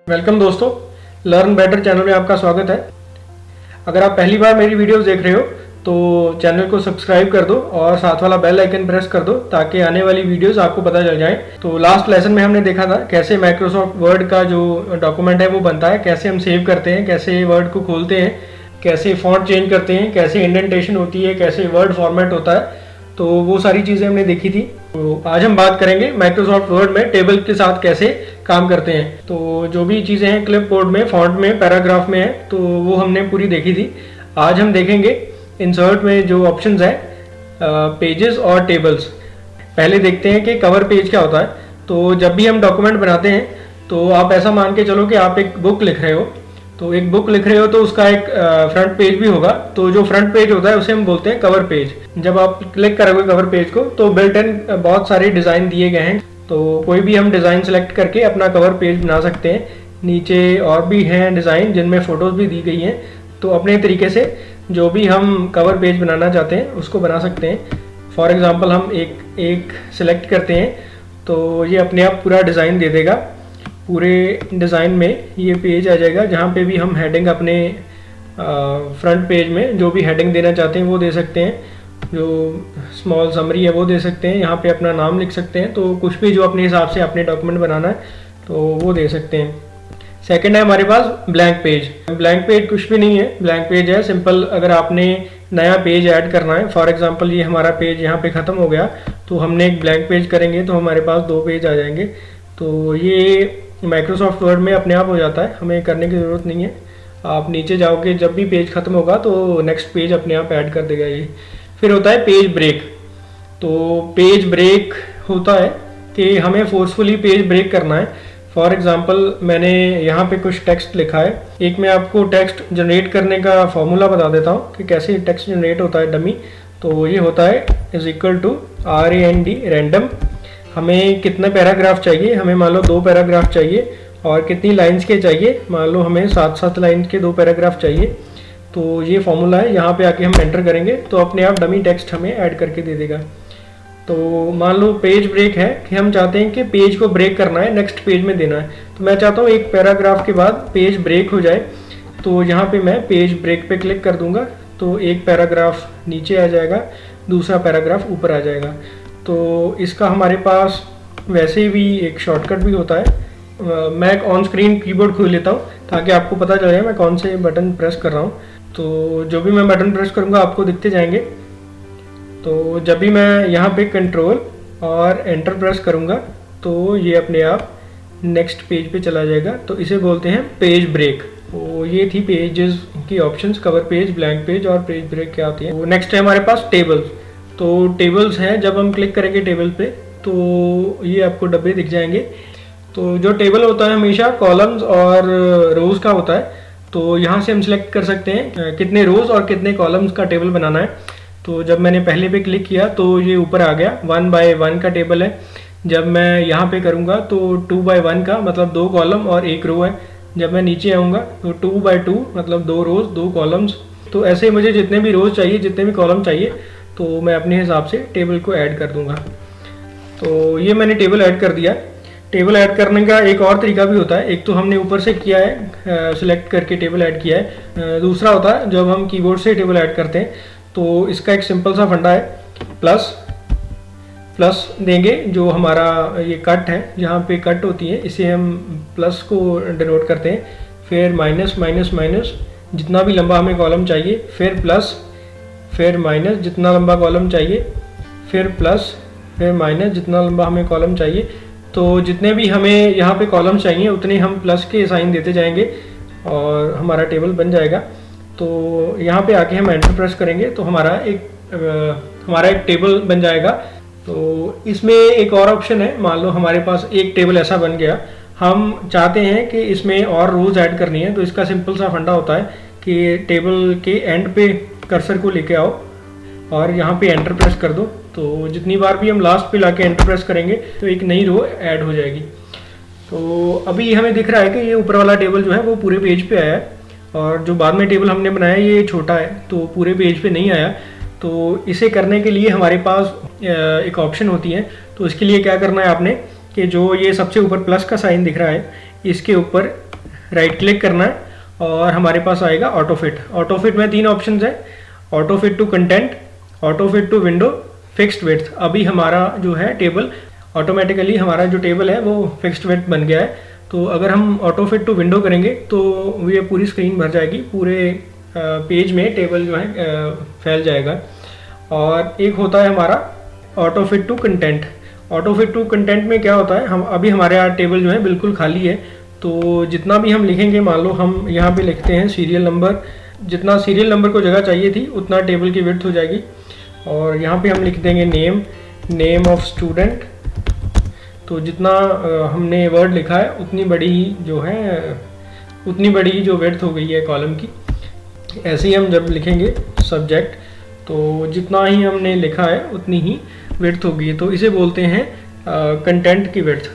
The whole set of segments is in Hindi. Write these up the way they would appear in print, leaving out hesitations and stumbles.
वेलकम दोस्तों, लर्न बेटर चैनल में आपका स्वागत है। अगर आप पहली बार मेरी वीडियोस देख रहे हो तो चैनल को सब्सक्राइब कर दो और साथ वाला बेल आइकन प्रेस कर दो ताकि आने वाली वीडियोस आपको पता चल जाए। तो लास्ट लेसन में हमने देखा था कैसे माइक्रोसॉफ्ट वर्ड का जो डॉक्यूमेंट है वो बनता है, कैसे हम सेव करते हैं, कैसे वर्ड को खोलते हैं, कैसे फॉन्ट चेंज करते हैं, कैसे इंडेंटेशन होती है, कैसे वर्ड फॉर्मेट होता है। तो वो सारी चीज़ें हमने देखी थी। तो आज हम बात करेंगे माइक्रोसॉफ्ट वर्ड में टेबल के साथ कैसे काम करते हैं। तो जो भी चीज़ें हैं क्लिपबोर्ड में, फॉन्ट में, पैराग्राफ में है, तो वो हमने पूरी देखी थी। आज हम देखेंगे इंसर्ट में जो ऑप्शंस है, पेजेस और टेबल्स। पहले देखते हैं कि कवर पेज क्या होता है। तो जब भी हम डॉक्यूमेंट बनाते हैं तो आप ऐसा मान के चलो कि आप एक बुक लिख रहे हो। तो एक बुक लिख रहे हो तो उसका एक फ्रंट पेज भी होगा। तो जो फ्रंट पेज होता है उसे हम बोलते हैं कवर पेज। जब आप क्लिक करोगे कवर पेज को तो बिल्ट इन बहुत सारे डिज़ाइन दिए गए हैं। तो कोई भी हम डिज़ाइन सेलेक्ट करके अपना कवर पेज बना सकते हैं। नीचे और भी हैं डिज़ाइन जिनमें फ़ोटोज़ भी दी गई हैं। तो अपने तरीके से जो भी हम कवर पेज बनाना चाहते हैं उसको बना सकते हैं। फॉर एग्ज़ाम्पल हम एक सिलेक्ट करते हैं तो ये अपने आप पूरा डिज़ाइन दे देगा। पूरे डिज़ाइन में ये पेज आ जाएगा जहाँ पे भी हम हेडिंग अपने फ्रंट पेज में जो भी हेडिंग देना चाहते हैं वो दे सकते हैं। जो स्मॉल समरी है वो दे सकते हैं। यहाँ पे अपना नाम लिख सकते हैं। तो कुछ भी जो अपने हिसाब से अपने डॉक्यूमेंट बनाना है तो वो दे सकते हैं। सेकंड है हमारे पास ब्लैंक पेज। ब्लैंक पेज कुछ भी नहीं है, ब्लैंक पेज है सिंपल। अगर आपने नया पेज ऐड करना है, फॉर एग्जांपल ये हमारा पेज यहाँ पे ख़त्म हो गया तो हमने एक ब्लैंक पेज करेंगे तो हमारे पास 2 पेज आ जाएंगे। तो ये माइक्रोसॉफ्ट वर्ड में अपने आप हो जाता है, हमें करने की ज़रूरत नहीं है। आप नीचे जाओगे जब भी पेज ख़त्म होगा तो नेक्स्ट पेज अपने आप ऐड कर देगा ये। फिर होता है पेज ब्रेक। तो पेज ब्रेक होता है कि हमें फोर्सफुली पेज ब्रेक करना है। फॉर एग्जांपल मैंने यहाँ पे कुछ टेक्स्ट लिखा है। एक मैं आपको टेक्स्ट जनरेट करने का फॉर्मूला बता देता हूँ कि कैसे टेक्स्ट जनरेट होता है डमी। तो ये होता है = RAND रैंडम। हमें कितने पैराग्राफ चाहिए, हमें मान लो 2 पैराग्राफ चाहिए। और कितनी लाइंस के चाहिए, मान लो हमें 7-7 लाइन के 2 पैराग्राफ चाहिए। तो ये फॉर्मूला है, यहाँ पे आके हम एंटर करेंगे तो अपने आप डमी टेक्स्ट हमें ऐड करके दे देगा। तो मान लो पेज ब्रेक है कि हम चाहते हैं कि पेज को ब्रेक करना है, नेक्स्ट पेज में देना है। तो मैं चाहता हूँ एक पैराग्राफ के बाद पेज ब्रेक हो जाए। तो यहाँ पे मैं पेज ब्रेक पे क्लिक कर दूंगा तो एक पैराग्राफ नीचे आ जाएगा, दूसरा पैराग्राफ ऊपर आ जाएगा। तो इसका हमारे पास वैसे भी एक शॉर्टकट भी होता है। मैं एक ऑन स्क्रीन कीबोर्ड खोल लेता हूँ ताकि आपको पता चल जाए मैं कौन से बटन प्रेस कर रहा हूँ। तो जो भी मैं बटन प्रेस करूँगा आपको दिखते जाएंगे। तो जब भी मैं यहाँ पे कंट्रोल और एंटर प्रेस करूँगा तो ये अपने आप नेक्स्ट पेज पे चला जाएगा। तो इसे बोलते हैं पेज ब्रेक। तो ये थी पेजेस की options, cover page, blank page और पेज ब्रेक क्या होती है। नेक्स्ट है हमारे पास टेबल्स। तो टेबल्स हैं, जब हम क्लिक करेंगे टेबल पे तो ये आपको डब्बे दिख जाएंगे। तो जो टेबल होता है हमेशा कॉलम्स और रोज़ का होता है। तो यहाँ से हम सिलेक्ट कर सकते हैं कितने रोज़ और कितने कॉलम्स का टेबल बनाना है। तो जब मैंने पहले पे क्लिक किया तो ये ऊपर आ गया 1 बाय 1 का टेबल है। जब मैं यहाँ पे करूँगा तो 2 बाय 1 का मतलब 2 कॉलम और 1 रो है। जब मैं नीचे आऊँगा तो 2 बाय 2 मतलब 2 रोज़ 2 कॉलम्स। तो ऐसे मुझे जितने भी रोज़ चाहिए, जितने भी कॉलम चाहिए तो मैं अपने हिसाब से टेबल को ऐड कर दूंगा। तो ये मैंने टेबल ऐड कर दिया। टेबल ऐड करने का एक और तरीका भी होता है। एक तो हमने ऊपर से किया है, सिलेक्ट करके टेबल ऐड किया है। दूसरा होता है जब हम कीबोर्ड से टेबल ऐड करते हैं। तो इसका एक सिंपल सा फंडा है, प्लस देंगे। जो हमारा ये कट है, जहाँ पे कट होती है इसे हम प्लस को डिनोट करते हैं। फिर माइनस माइनस माइनस जितना भी लंबा हमें कॉलम चाहिए, फिर प्लस, फिर माइनस जितना लंबा कॉलम चाहिए, फिर प्लस, फिर माइनस जितना लंबा हमें कॉलम चाहिए। तो जितने भी हमें यहाँ पे कॉलम चाहिए उतने हम प्लस के साइन देते जाएंगे और हमारा टेबल बन जाएगा। तो यहाँ पे आके हम एंटर प्रेस करेंगे तो हमारा एक टेबल बन जाएगा। तो इसमें एक और ऑप्शन है, मान लो हमारे पास एक टेबल ऐसा बन गया, हम चाहते हैं कि इसमें और रोज़ ऐड करनी है। तो इसका सिंपल सा फंडा होता है कि टेबल के एंड पे कर्सर को लेके आओ और यहाँ पे एंटर प्रेस कर दो। तो जितनी बार भी हम लास्ट पे लाके एंटर प्रेस करेंगे तो एक नई रो ऐड हो जाएगी। तो अभी हमें दिख रहा है कि ये ऊपर वाला टेबल जो है वो पूरे पेज पे आया है और जो बाद में टेबल हमने बनाया ये छोटा है तो पूरे पेज पे नहीं आया। तो इसे करने के लिए हमारे पास एक ऑप्शन होती है। तो इसके लिए क्या करना है आपने कि जो ये सबसे ऊपर प्लस का साइन दिख रहा है इसके ऊपर राइट क्लिक करना है और हमारे पास आएगा ऑटो फिट। ऑटो फिट में 3 ऑप्शंस है, auto fit to content, auto fit to window, fixed width. अभी हमारा जो है टेबल ऑटोमेटिकली, हमारा जो टेबल है वो फिक्स्ड विड्थ बन गया है। तो अगर हम ऑटो फिट टू विंडो करेंगे तो ये पूरी स्क्रीन भर जाएगी, पूरे पेज में टेबल जो है फैल जाएगा। और एक होता है हमारा auto fit to content. Auto fit to content में क्या होता है, हम अभी हमारे यहाँ टेबल जो है बिल्कुल खाली है, तो जितना भी हम लिखेंगे, मान लो हम यहाँ पे लिखते हैं सीरियल नंबर, जितना सीरियल नंबर को जगह चाहिए थी उतना टेबल की विड्थ हो जाएगी। और यहाँ पे हम लिख देंगे नेम ऑफ स्टूडेंट, तो जितना हमने वर्ड लिखा है उतनी बड़ी जो विड्थ हो गई है कॉलम की। ऐसे ही हम जब लिखेंगे सब्जेक्ट, तो जितना ही हमने लिखा है उतनी ही विड्थ होगी, तो इसे बोलते हैं कंटेंट की विड्थ।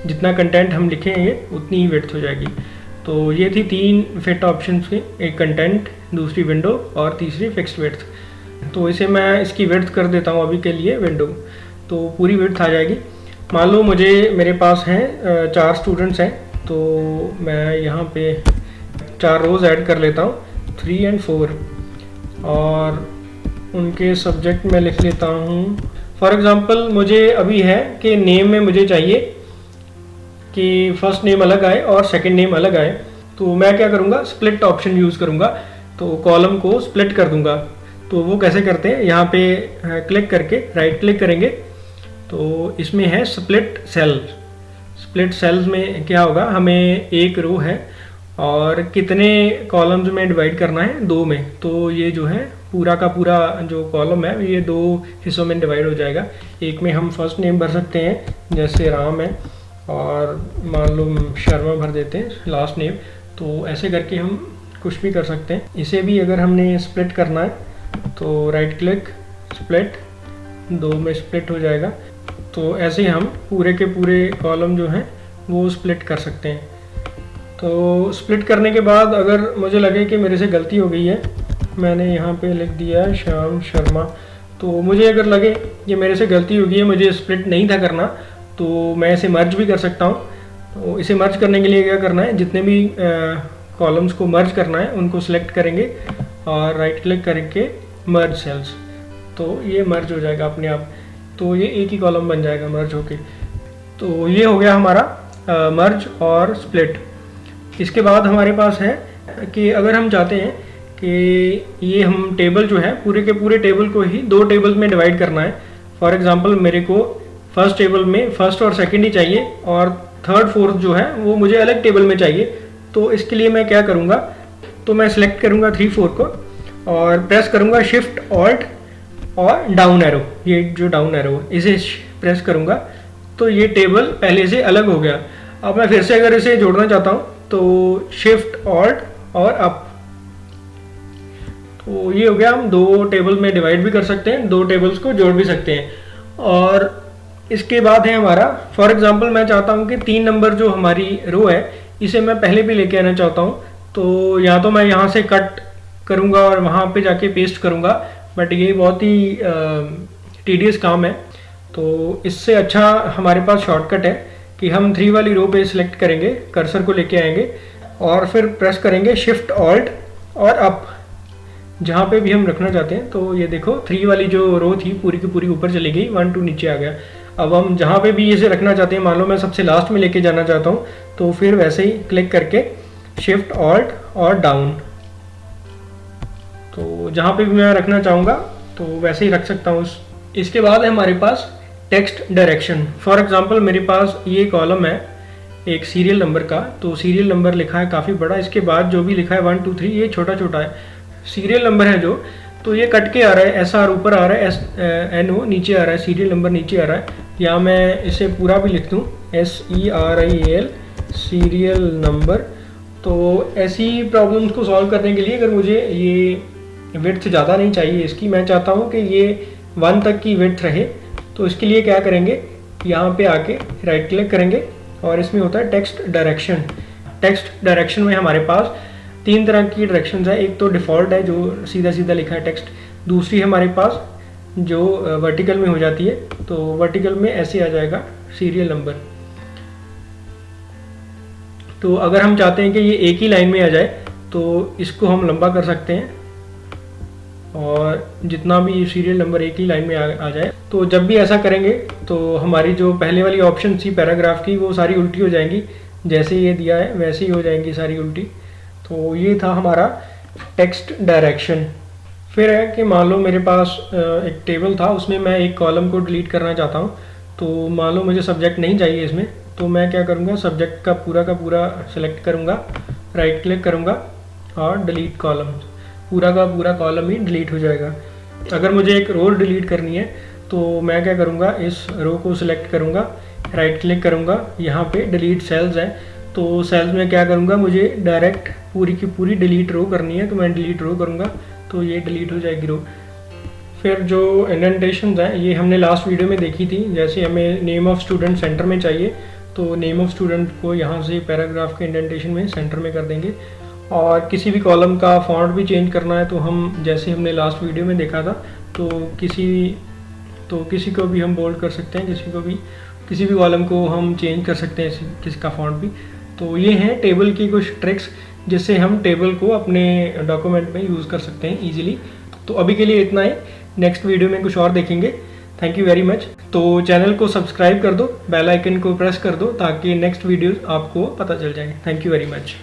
जितना कंटेंट हम लिखेंगे उतनी ही विड्थ हो जाएगी। तो ये थी 3 फिट ऑप्शंस के, एक कंटेंट, दूसरी विंडो और तीसरी फिक्स्ड विड्थ। तो इसे मैं इसकी विड्थ कर देता हूँ अभी के लिए विंडो, तो पूरी विड्थ आ जाएगी। मान लो मेरे पास हैं 4 स्टूडेंट्स हैं, तो मैं यहाँ पे 4 रोज़ ऐड कर लेता हूँ, 3 और 4, और उनके सब्जेक्ट में लिख लेता हूँ। फॉर एग्ज़ाम्पल मुझे अभी है कि नेम में मुझे चाहिए कि फर्स्ट नेम अलग आए और सेकंड नेम अलग आए, तो मैं क्या करूँगा, स्प्लिट ऑप्शन यूज़ करूँगा, तो कॉलम को स्प्लिट कर दूँगा। तो वो कैसे करते हैं, यहाँ पे क्लिक करके राइट क्लिक करेंगे, तो इसमें है स्प्लिट सेल। स्प्लिट सेल्स में क्या होगा, हमें एक रो है और कितने कॉलम्स में डिवाइड करना है, 2 में, तो ये जो है पूरा का पूरा जो कॉलम है ये 2 हिस्सों में डिवाइड हो जाएगा। एक में हम फर्स्ट नेम भर सकते हैं, जैसे राम है, और मान लो शर्मा भर देते हैं लास्ट नेम, तो ऐसे करके हम कुछ भी कर सकते हैं। इसे भी अगर हमने स्प्लिट करना है तो राइट क्लिक स्प्लिट, 2 में स्प्लिट हो जाएगा। तो ऐसे हम पूरे के पूरे कॉलम जो हैं वो स्प्लिट कर सकते हैं। तो स्प्लिट करने के बाद अगर मुझे लगे कि मेरे से गलती हो गई है, मैंने यहाँ पे लिख दिया है श्याम शर्मा, तो मुझे अगर लगे कि मेरे से गलती हो गई है, मुझे स्प्लिट नहीं था करना, तो मैं इसे मर्ज भी कर सकता हूँ। तो इसे मर्ज करने के लिए क्या करना है, जितने भी कॉलम्स को मर्ज करना है उनको सिलेक्ट करेंगे और राइट क्लिक करके मर्ज सेल्स, तो ये मर्ज हो जाएगा अपने आप। तो ये एक ही कॉलम बन जाएगा मर्ज होके। तो ये हो गया हमारा मर्ज और स्प्लिट। इसके बाद हमारे पास है कि अगर हम चाहते हैं कि ये हम टेबल जो है पूरे के पूरे टेबल को ही 2 टेबल्स में डिवाइड करना है। फॉर एग्जांपल मेरे को फर्स्ट टेबल में फर्स्ट और सेकंड ही चाहिए और थर्ड फोर्थ जो है वो मुझे अलग टेबल में चाहिए। तो इसके लिए मैं क्या करूँगा, तो मैं सिलेक्ट करूँगा 3 4 को और प्रेस करूँगा शिफ्ट ऑल्ट और डाउन एरो, ये जो डाउन एरो है इसे प्रेस करूँगा, तो ये टेबल पहले से अलग हो गया। अब मैं फिर से अगर इसे जोड़ना चाहता हूँ तो शिफ्ट ऑल्ट और अप, तो ये हो गया। हम 2 टेबल में डिवाइड भी कर सकते हैं, 2 टेबल्स को जोड़ भी सकते हैं। और इसके बाद है हमारा, फॉर एग्जांपल मैं चाहता हूँ कि 3 नंबर जो हमारी रो है इसे मैं पहले भी लेके आना चाहता हूँ, तो या तो मैं यहाँ से कट करूँगा और वहाँ पे जाके पेस्ट करूँगा, बट ये बहुत ही टीडियस काम है। तो इससे अच्छा हमारे पास शॉर्टकट है कि हम 3 वाली रो पे सिलेक्ट करेंगे, कर्सर को लेके आएंगे और फिर प्रेस करेंगे शिफ्ट ऑल्ट और अप जहाँ पे भी हम रखना चाहते हैं। तो ये देखो 3 वाली जो रो थी पूरी की पूरी ऊपर चली गई, 1 2 नीचे आ गया। अब हम जहाँ पे भी इसे रखना चाहते हैं, मान लो मैं सबसे लास्ट में लेके जाना चाहता हूँ, तो फिर वैसे ही क्लिक करके शिफ्ट ऑल्ट और डाउन, तो जहाँ पे भी मैं रखना चाहूँगा तो वैसे ही रख सकता हूँ। इसके बाद है हमारे पास टेक्स्ट डायरेक्शन। फॉर एग्जांपल मेरे पास ये कॉलम है एक सीरियल नंबर का, तो सीरियल नंबर लिखा है काफ़ी बड़ा, इसके बाद जो भी लिखा है 1 2 3 ये छोटा छोटा है। सीरियल नंबर है जो, तो ये कट के आ रहा है, SR ऊपर आ रहा है, SNO नीचे आ रहा है, सीरियल नंबर नीचे आ रहा है। या मैं इसे पूरा भी लिख दूँ SERIAL सीरियल नंबर। तो ऐसी प्रॉब्लम्स को सॉल्व करने के लिए अगर मुझे ये विड्थ ज़्यादा नहीं चाहिए इसकी, मैं चाहता हूँ कि ये 1 तक की विड्थ रहे, तो इसके लिए क्या करेंगे, यहाँ पे आके राइट क्लिक करेंगे और इसमें होता है टेक्स्ट डायरेक्शन। टेक्स्ट डायरेक्शन में हमारे पास 3 तरह की डायरेक्शंस है। एक तो डिफ़ॉल्ट है जो सीधा सीधा लिखा है टेक्स्ट, दूसरी हमारे पास जो वर्टिकल में हो जाती है, तो वर्टिकल में ऐसे आ जाएगा सीरियल नंबर। तो अगर हम चाहते हैं कि ये एक ही लाइन में आ जाए तो इसको हम लंबा कर सकते हैं और जितना भी सीरियल नंबर एक ही लाइन में आ जाए। तो जब भी ऐसा करेंगे तो हमारी जो पहले वाली ऑप्शन थी पैराग्राफ की वो सारी उल्टी हो जाएंगी, जैसे ये दिया है वैसे ही हो जाएंगी सारी उल्टी। तो ये था हमारा टेक्स्ट डायरेक्शन। फिर है कि मान लो मेरे पास एक टेबल था, उसमें मैं एक कॉलम को डिलीट करना चाहता हूँ। तो मान लो मुझे सब्जेक्ट नहीं चाहिए इसमें, तो मैं क्या करूँगा, सब्जेक्ट का पूरा सेलेक्ट करूँगा, राइट क्लिक करूँगा और डिलीट कॉलम, पूरा का पूरा कॉलम ही डिलीट हो जाएगा। अगर मुझे एक रो डिलीट करनी है तो मैं क्या करूँगा, इस रो को सिलेक्ट करूँगा, राइट क्लिक करूँगा, यहाँ पे डिलीट सेल्स है तो सेल्स में क्या करूँगा, मुझे डायरेक्ट पूरी की पूरी डिलीट रो करनी है तो मैं डिलीट रो करूँगा तो ये डिलीट हो जाएगी रो। फिर जो इंडेंटेशन हैं ये हमने लास्ट वीडियो में देखी थी, जैसे हमें नेम ऑफ स्टूडेंट सेंटर में चाहिए तो नेम ऑफ स्टूडेंट को यहाँ से पैराग्राफ के इंडेंटेशन में सेंटर में कर देंगे। और किसी भी कॉलम का फॉन्ट भी चेंज करना है तो हम जैसे हमने लास्ट वीडियो में देखा था तो किसी को भी हम बोल्ड कर सकते हैं, किसी भी कॉलम को हम चेंज कर सकते हैं किसी का फॉन्ट भी। तो ये हैं टेबल की कुछ ट्रिक्स जिससे हम टेबल को अपने डॉक्यूमेंट में यूज़ कर सकते हैं ईजिली। तो अभी के लिए इतना ही, नेक्स्ट वीडियो में कुछ और देखेंगे। Thank you very much. तो चैनल को सब्सक्राइब कर दो, बेल आइकन को प्रेस कर दो ताकि नेक्स्ट वीडियोस आपको पता चल जाए। Thank you very much.